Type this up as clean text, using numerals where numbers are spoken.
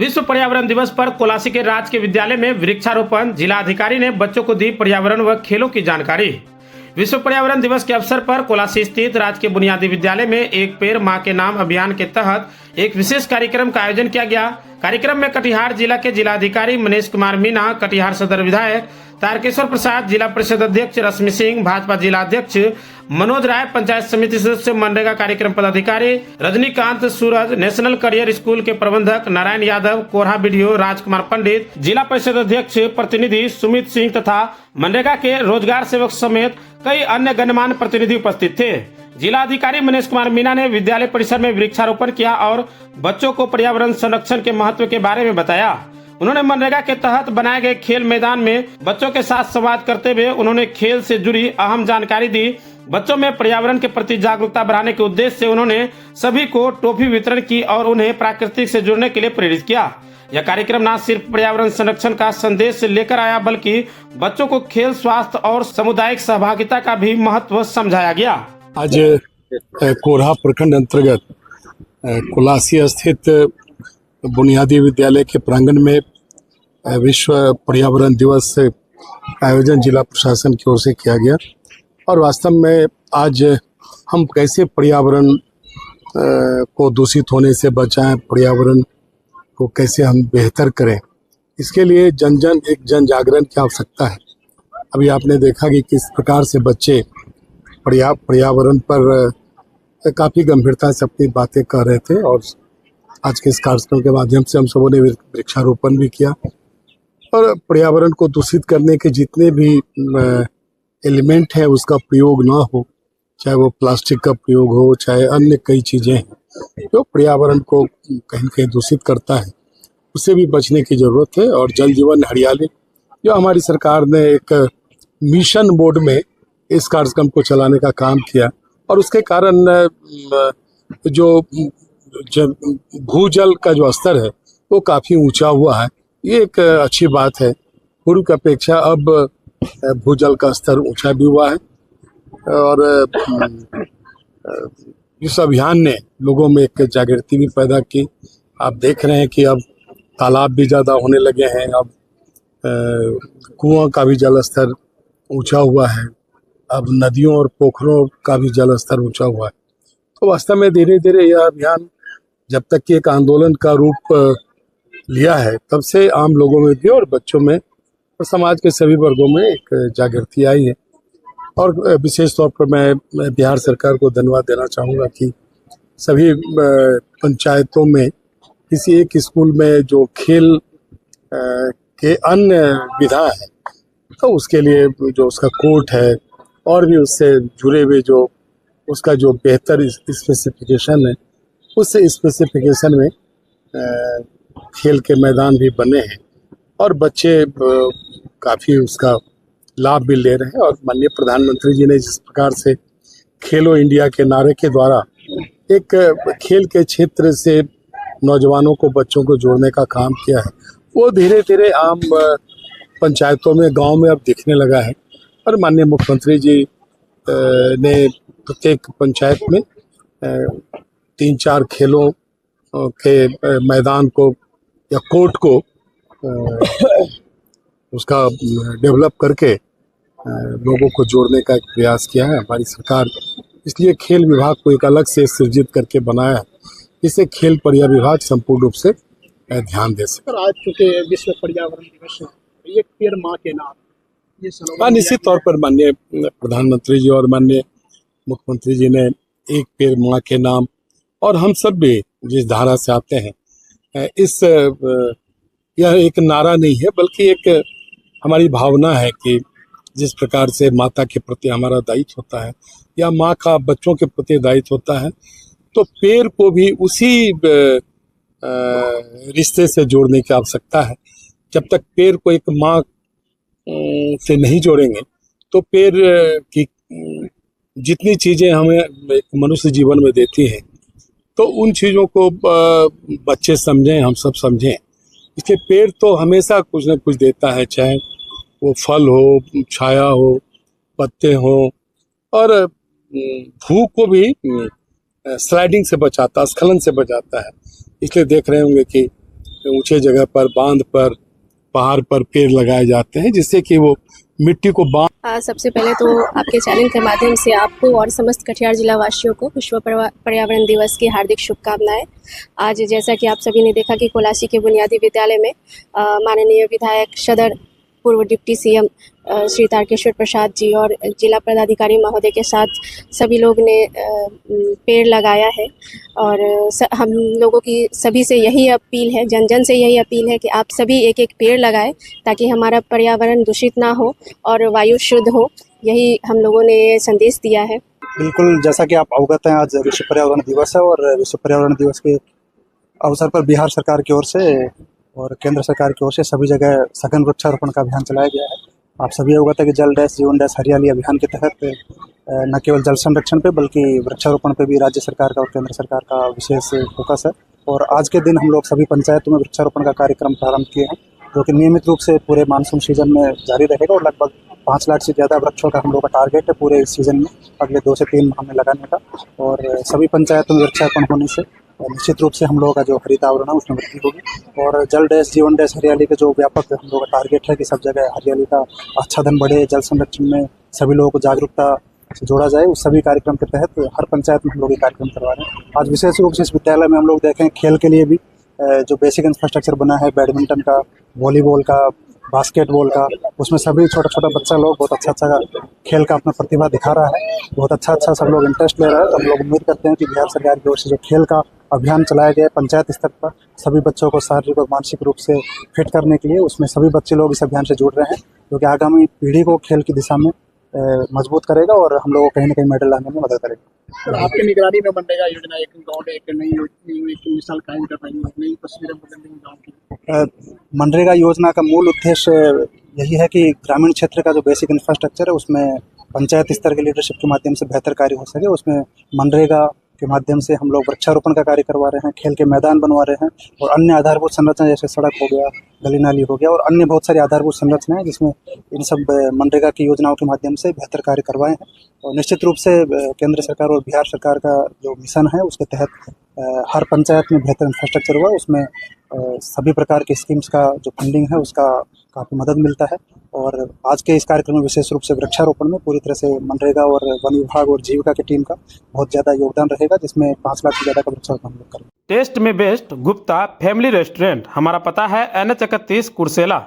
विश्व पर्यावरण दिवस पर कोलासी के राजकीय विद्यालय में वृक्षारोपण। जिलाधिकारी ने बच्चों को दी पर्यावरण व खेलों की जानकारी। विश्व पर्यावरण दिवस के अवसर पर कोलासी स्थित राजकीय बुनियादी विद्यालय में एक पेड़ मां के नाम अभियान के तहत एक विशेष कार्यक्रम का आयोजन किया गया। कार्यक्रम में कटिहार जिला के जिलाधिकारी मनीष कुमार मीणा, कटिहार सदर विधायक तारकेश्वर प्रसाद, जिला परिषद अध्यक्ष रश्मि सिंह, भाजपा जिला अध्यक्ष मनोज राय, पंचायत समिति सदस्य, मनरेगा कार्यक्रम पदाधिकारी रजनीकांत सूरज, नेशनल करियर स्कूल के प्रबंधक नारायण यादव, कोरहा बीडीओ राजकुमार पंडित, जिला परिषद अध्यक्ष प्रतिनिधि सुमित सिंह तथा मनरेगा के रोजगार सेवक समेत कई अन्य गणमान्य प्रतिनिधि उपस्थित थे। जिलाधिकारी मनीष कुमार मीणा ने विद्यालय परिसर में वृक्षारोपण किया और बच्चों को पर्यावरण संरक्षण के महत्व के बारे में बताया। उन्होंने मनरेगा के तहत बनाए गए खेल मैदान में बच्चों के साथ संवाद करते हुए उन्होंने खेल से जुड़ी अहम जानकारी दी। बच्चों में पर्यावरण के प्रति जागरूकता बढ़ाने के उद्देश्य से उन्होंने सभी को टॉफी वितरण की और उन्हें प्राकृतिक से जुड़ने के लिए प्रेरित किया। यह कार्यक्रम न सिर्फ पर्यावरण संरक्षण का संदेश लेकर आया, बल्कि बच्चों को खेल, स्वास्थ्य और सामुदायिक सहभागिता का भी महत्व समझाया गया। आज कोरहा प्रखंड अंतर्गत कोलासी स्थित बुनियादी विद्यालय के प्रांगण में विश्व पर्यावरण दिवस आयोजन जिला प्रशासन की ओर से किया गया और वास्तव में आज हम कैसे पर्यावरण को दूषित होने से बचाएं, पर्यावरण को कैसे हम बेहतर करें, इसके लिए एक जन जागरण की आवश्यकता है। अभी आपने देखा कि किस प्रकार से बच्चे पर्यावरण पर काफ़ी गंभीरता से अपनी बातें कर रहे थे और आज के इस कार्यक्रम के माध्यम से हम सबों ने वृक्षारोपण भी किया और पर्यावरण को दूषित करने के जितने भी एलिमेंट है उसका प्रयोग ना हो, चाहे वो प्लास्टिक का प्रयोग हो, चाहे अन्य कई चीज़ें हैं जो पर्यावरण को कहीं न कहीं दूषित करता है, उससे भी बचने की ज़रूरत है। और जल जीवन हरियाली जो हमारी सरकार ने एक मिशन मोड में इस कार्यक्रम को चलाने का काम किया और उसके कारण जो भूजल का जो स्तर है वो काफ़ी ऊंचा हुआ है। ये एक अच्छी बात है। पूर्व की अपेक्षा अब भूजल का स्तर ऊंचा भी हुआ है और इस अभियान ने लोगों में एक जागृति भी पैदा की। आप देख रहे हैं कि अब तालाब भी ज़्यादा होने लगे हैं, अब कुआं का भी जल स्तर ऊंचा हुआ है, अब नदियों और पोखरों का भी जल स्तर ऊंचा हुआ है। तो वास्तव में धीरे धीरे यह अभियान जब तक कि एक आंदोलन का रूप लिया है, तब से आम लोगों में भी और बच्चों में और समाज के सभी वर्गों में एक जागृति आई है। और विशेष तौर पर मैं बिहार सरकार को धन्यवाद देना चाहूँगा कि सभी पंचायतों में किसी एक स्कूल में जो खेल के अन्य विधा है तो उसके लिए जो उसका कोर्ट है और भी उससे जुड़े हुए जो उसका जो बेहतर स्पेसिफिकेशन है, उस स्पेसिफिकेशन में खेल के मैदान भी बने हैं और बच्चे काफ़ी उसका लाभ भी ले रहे हैं। और माननीय प्रधानमंत्री जी ने जिस प्रकार से खेलो इंडिया के नारे के द्वारा एक खेल के क्षेत्र से नौजवानों को, बच्चों को जोड़ने का काम किया है, वो धीरे धीरे आम पंचायतों में, गांव में अब दिखने लगा है। और माननीय मुख्यमंत्री जी ने प्रत्येक पंचायत में 3-4 खेलों के मैदान को या कोर्ट को उसका डेवलप करके लोगों को जोड़ने का एक प्रयास किया है हमारी सरकार। इसलिए खेल विभाग को एक अलग से सृजित करके बनाया है, इससे खेल पर्यावरण विभाग संपूर्ण रूप से ध्यान दे सके। आज चूंकि विश्व पर्यावरण दिवस है, एक पेड़ माँ के नाम, ये निश्चित तौर पर माननीय प्रधानमंत्री जी और माननीय मुख्यमंत्री जी ने एक पेड़ माँ के नाम, और हम सब भी जिस धारा से आते हैं यह एक नारा नहीं है बल्कि एक हमारी भावना है कि जिस प्रकार से माता के प्रति हमारा दायित्व होता है या माँ का बच्चों के प्रति दायित्व होता है, तो पेड़ को भी उसी रिश्ते से जोड़ने की आवश्यकता है। जब तक पेड़ को एक माँ से नहीं जोड़ेंगे तो पेड़ की जितनी चीज़ें हमें एक मनुष्य जीवन में देती हैं तो उन चीज़ों को बच्चे समझें, हम सब समझें। इसलिए पेड़ तो हमेशा कुछ न कुछ देता है, चाहे वो फल हो, छाया हो, पत्ते हो, और धूप को भी स्लाइडिंग से बचाता, स्खलन से बचाता है। इसलिए देख रहे होंगे कि ऊंचे जगह पर, बांध पर, पहाड़ पर पेड़ लगाए जाते हैं, जिससे कि वो मिट्टी को बांध। सबसे पहले तो आपके चैनल के माध्यम से आपको और समस्त कटिहार जिला वासियों को विश्व पर्यावरण दिवस की हार्दिक शुभकामनाएं। आज जैसा कि आप सभी ने देखा कि कोलासी के बुनियादी विद्यालय में माननीय विधायक सदर पूर्व डिप्टी सीएम श्री तारकेश्वर प्रसाद जी और जिला पदाधिकारी महोदय के साथ सभी लोग ने पेड़ लगाया है। और हम लोगों की सभी से यही अपील है, जन जन से यही अपील है कि आप सभी एक एक पेड़ लगाएं ताकि हमारा पर्यावरण दूषित ना हो और वायु शुद्ध हो। यही हम लोगों ने संदेश दिया है। बिल्कुल, जैसा कि आप अवगत हैं, आज विश्व पर्यावरण दिवस है और विश्व पर्यावरण दिवस के अवसर पर बिहार सरकार की ओर से और केंद्र सरकार की ओर से सभी जगह सघन वृक्षारोपण का अभियान चलाया गया है। आप सभी अवगत है कि जल डैश जीवन डैश हरियाली अभियान के तहत न केवल जल संरक्षण पे बल्कि वृक्षारोपण पे भी राज्य सरकार का और केंद्र सरकार का विशेष फोकस है। और आज के दिन हम लोग सभी पंचायतों में वृक्षारोपण का कार्यक्रम प्रारंभ किए हैं, जो कि नियमित रूप से पूरे मानसून सीजन में जारी रहेगा और लगभग 5 लाख से ज़्यादा वृक्षों का हम लोग का टारगेट है पूरे सीजन में अगले 2 से 3 माह में लगाने का। और सभी पंचायतों में वृक्षारोपण होने से निश्चित रूप से हम लोगों का जो हरित आवरण है उसमें वृद्धि होगी। और जल डैश जीवन डैश हरियाली का जो व्यापक हम लोगों का टारगेट है कि सब जगह हरियाली का आच्छादन बढ़े, जल संरक्षण में सभी लोगों को जागरूकता से जोड़ा जाए, उस सभी कार्यक्रम के तहत हर पंचायत में हम लोग ये कार्यक्रम करवा रहे हैं। आज विशेष रूप से इस विद्यालय में हम लोग देखें खेल के लिए भी जो बेसिक इंफ्रास्ट्रक्चर बना है, बैडमिंटन का, वॉलीबॉल का, बास्केटबॉल का, उसमें सभी छोटा छोटा बच्चा लोग बहुत अच्छा खेल का अपना प्रतिभा दिखा रहा है, बहुत अच्छा सब लोग इंटरेस्ट ले रहे हैं। तो हम लोग उम्मीद करते हैं कि बिहार सरकार की ओर से जो खेल का अभियान चलाया गया है पंचायत स्तर पर सभी बच्चों को शारीरिक और मानसिक रूप से फिट करने के लिए, उसमें सभी बच्चे लोग इस अभियान से जुड़ रहे हैं, जो कि आगामी पीढ़ी को खेल की दिशा में मजबूत करेगा और हम लोगों को कहीं ना कहीं मेडल लाने में मदद करेगा। तो आपकी निगरानी में मनरेगा योजना एक गाँव एक नई मिसाल कायम कर रही है, नई तस्वीरें बदल रही गाँव की। मनरेगा योजना का मूल उद्देश्य यही है कि ग्रामीण क्षेत्र का जो बेसिक इंफ्रास्ट्रक्चर है उसमें पंचायत स्तर के लीडरशिप के माध्यम से बेहतर कार्य हो सके। उसमें मनरेगा के माध्यम से हम लोग वृक्षारोपण का कार्य करवा रहे हैं, खेल के मैदान बनवा रहे हैं और अन्य आधारभूत संरचना जैसे सड़क हो गया, गली नाली हो गया और अन्य बहुत सारी आधारभूत संरचनाएं जिसमें इन सब मनरेगा की योजनाओं के माध्यम से बेहतर कार्य करवाए हैं। और निश्चित रूप से केंद्र सरकार और बिहार सरकार का जो मिशन है उसके तहत हर पंचायत में बेहतर इंफ्रास्ट्रक्चर हुआ, उसमें सभी प्रकार की स्कीम्स का जो फंडिंग है उसका काफ़ी मदद मिलता है। और आज के इस कार्यक्रम में विशेष रूप से वृक्षारोपण में पूरी तरह से मनरेगा और वन विभाग और जीविका की टीम का बहुत ज़्यादा योगदान रहेगा, जिसमें 5 लाख से ज़्यादा का वृक्षारोपण हम लोग करेंगे। टेस्ट में बेस्ट गुप्ता फैमिली रेस्टोरेंट। हमारा पता है NH 31 कुर्सेला।